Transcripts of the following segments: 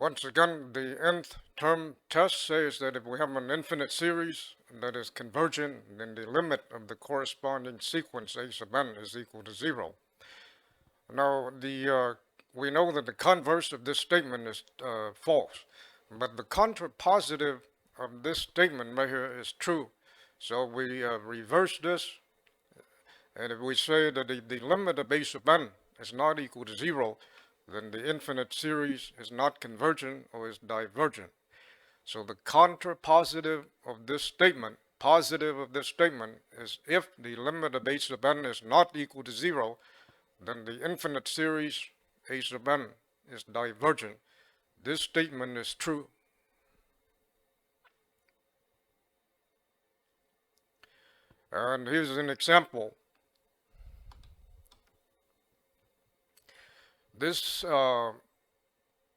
Once again, the nth term test says that if we have an infinite series that is convergent, then the limit of the corresponding sequence a sub n is equal to 0. Now, we know that the converse of this statement is false, but the contrapositive of this statement right here is true. So we reverse this, and if we say that the limit of a sub n is not equal to 0, then the infinite series is not convergent or is divergent. So the contrapositive of this statement, positive of this statement, is if the limit of a sub n is not equal to 0, then the infinite series a sub n is divergent. This statement is true. And here's an example. This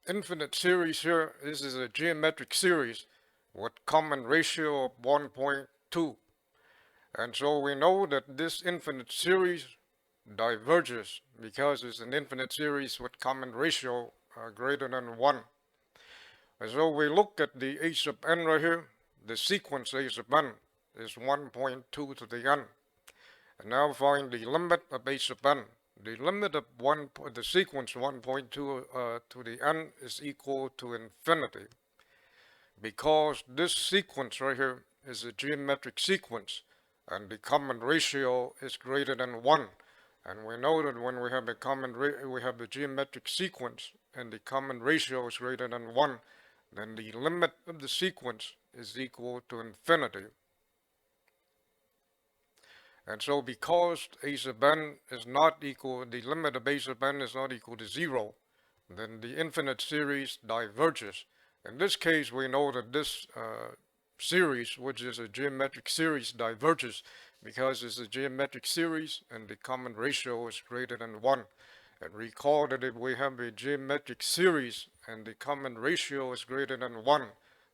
infinite series here, this is a geometric series with common ratio of 1.2. And so we know that this infinite series diverges because it's an infinite series with common ratio greater than 1. And so we look at the a sub n right here. The sequence a sub n is 1.2 to the n. And now find the limit of a sub n. The limit of the sequence 1.2 to the n is equal to infinity, because this sequence right here is a geometric sequence and the common ratio is greater than 1. And we know that when we have a geometric sequence and the common ratio is greater than 1, then the limit of the sequence is equal to infinity. And so because a sub n is not equal, the limit of a sub n is not equal to 0, then the infinite series diverges. In this case, we know that this series, which is a geometric series, diverges because it's a geometric series and the common ratio is greater than 1. And recall that if we have a geometric series and the common ratio is greater than 1,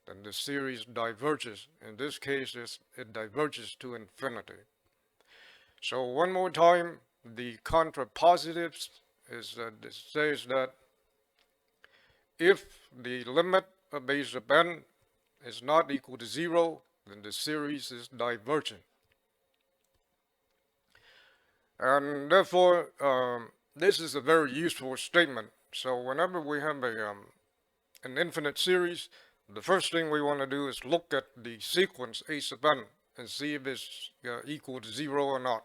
then the series diverges. In this case, it diverges to infinity. So one more time, the contrapositives is this says that if the limit of a sub n is not equal to 0, then the series is divergent. And therefore, this is a very useful statement. So whenever we have an infinite series, the first thing we want to do is look at the sequence a sub n and see if it's equal to 0 or not.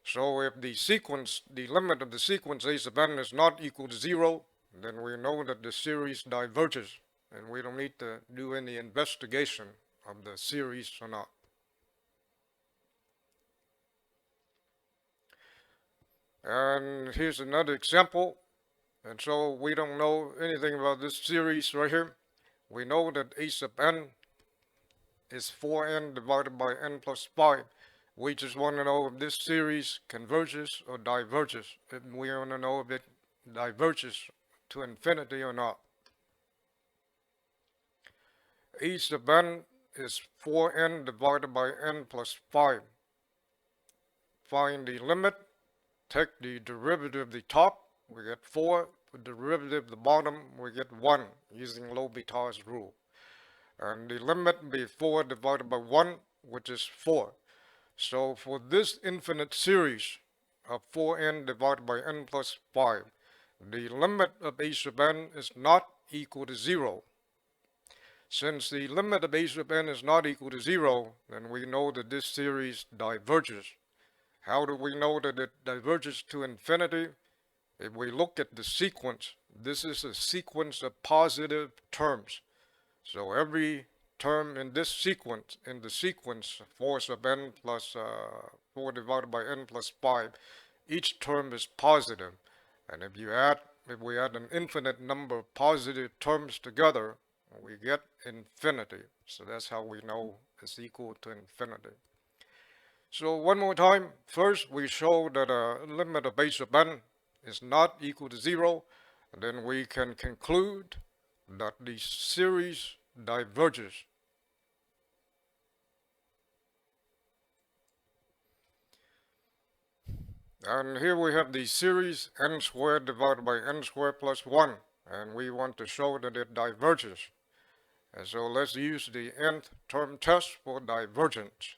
So if the limit of the sequence a sub n is not equal to 0, then we know that the series diverges, and we don't need to do any investigation of the series or not. And here's another example. And so we don't know anything about this series right here. We know that a sub n is 4n divided by n plus 5. We just want to know if this series converges or diverges. If we want to know if it diverges to infinity or not. A sub n is 4n divided by n plus 5. Find the limit. Take the derivative of the top, we get 4. The derivative of the bottom, we get 1, using L'Hopital's rule. And the limit will be 4 divided by 1, which is 4. So for this infinite series of 4n divided by n plus 5, the limit of a sub n is not equal to 0. Since the limit of a sub n is not equal to 0, then we know that this series diverges. How do we know that it diverges to infinity? If we look at the sequence, this is a sequence of positive terms. So every term in this sequence, 4 sub n plus 4 divided by n plus 5, each term is positive. And if we add an infinite number of positive terms together, we get infinity. So that's how we know it's equal to infinity. So one more time, first we show that a limit of a sub n is not equal to 0, and then we can conclude that the series diverges. And here we have the series n squared divided by n squared plus 1. and we want to show that it diverges. And so let's use the nth term test for divergence.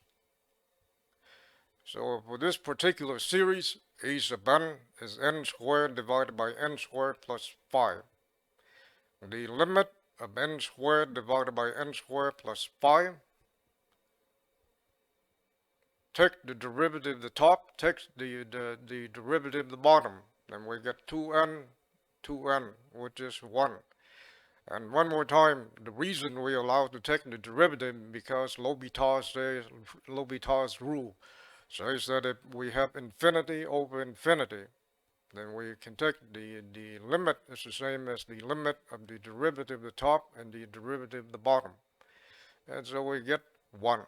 So for this particular series, a sub n is n squared divided by n squared plus 5. The limit of n squared divided by n squared plus 5. Take the derivative of the top, take the derivative of the bottom. Then we get 2n, which is 1. And one more time, the reason we allow to take the derivative because L'Hopital's rule says that if we have infinity over infinity, then we can take the limit is the same as the limit of the derivative of the top and the derivative of the bottom. And so we get 1.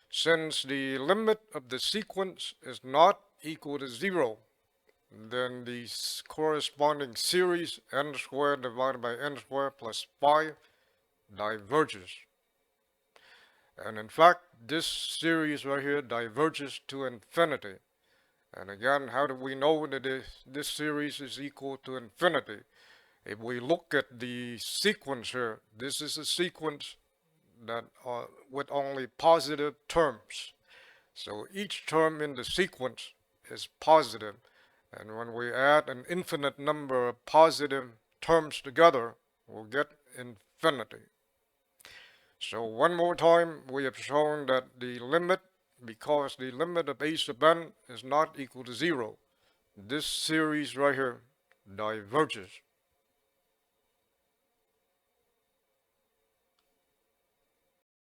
Since the limit of the sequence is not equal to 0, then the corresponding series n squared divided by n squared plus 5 diverges. And in fact, this series right here diverges to infinity. And again, how do we know that this series is equal to infinity? If we look at the sequence here, this is a sequence that with only positive terms. So each term in the sequence is positive. And when we add an infinite number of positive terms together, we'll get infinity. So one more time, we have shown that the limit, because the limit of a sub n is not equal to 0, this series right here diverges.